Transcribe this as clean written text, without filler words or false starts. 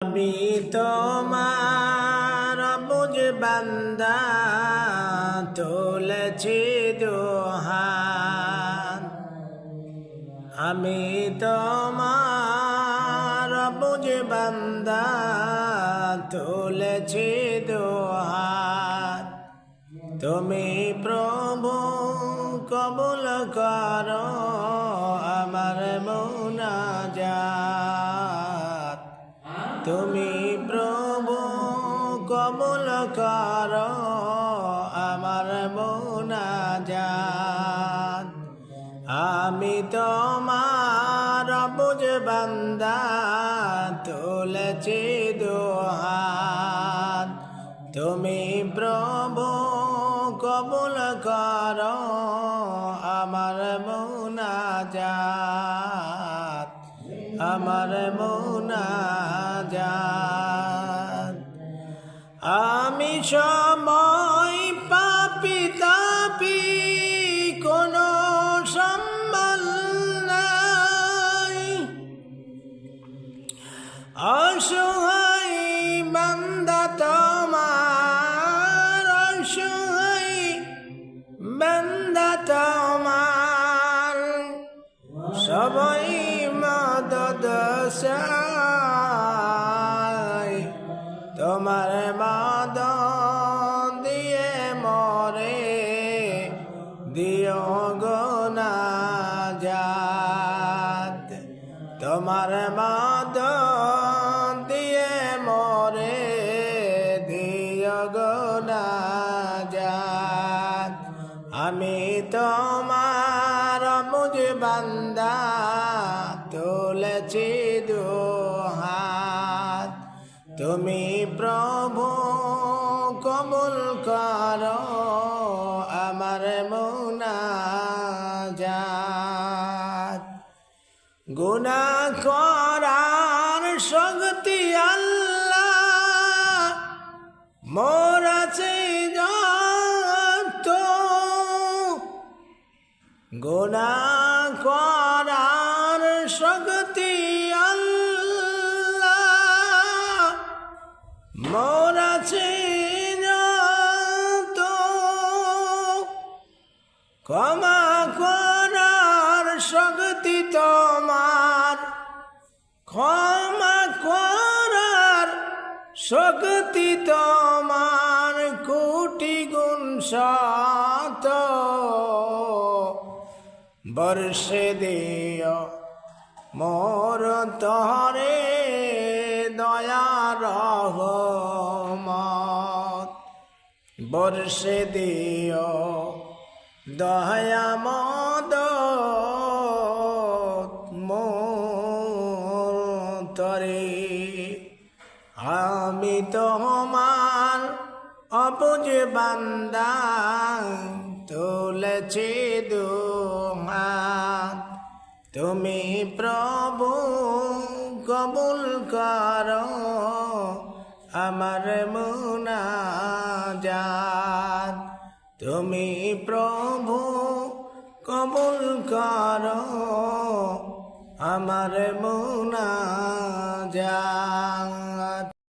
আমি তোমার বুঝ বান্দা তুলেছি দুহাত। আমি তোমার বুঝ বান্দা তুলেছি দুহাত। তুমি প্রভু কবুল করো আমার মুনাজাত। তুমি প্রভু কবুল করো আমার মুনাজাত। আমি তোমার বুঝ বান্দা তুলেছি দুহাত। তুমি প্রভু কবুল করো আমার মুনাজাত, আমার মুনাজাত। আমি সময় পাপি তাপি কোনো সম্বল নাই, অসহায় বান্দা তোমার, অসহায় বান্দা তোমার। সবাই মদদ চায়, তোমার মদদ দিয়ে মরে দিও গো নাজাত। তোমার মদদ দিয়ে মরে দিও গো নাজাত। আমি তোমার মুঝ বান্দা তুলেছি দুহাত। তুমি প্রভু কবুল করো আমার মুনাজাত। গুনাহ করার শক্তি আল্লাহ মোর আছে যত, গুনাহ করার শক্তি আল্লাহ মোর আছে যত। ক্ষমা করার শক্তি তোমার, ক্ষমা করার শক্তি তোমার কোটি গুণ শত। বর্ষে দিও মোর তরে দয়া রহমত। বর্ষে দিও দয়া মদত মোর তরে। আমি তোমার অবুঝ বান্দা তুলেছি দুহাত। তুমি প্রভু কবুল করো আমার মুনাজাত। তুমি প্রভু কবুল করো আমার মুনাজাত।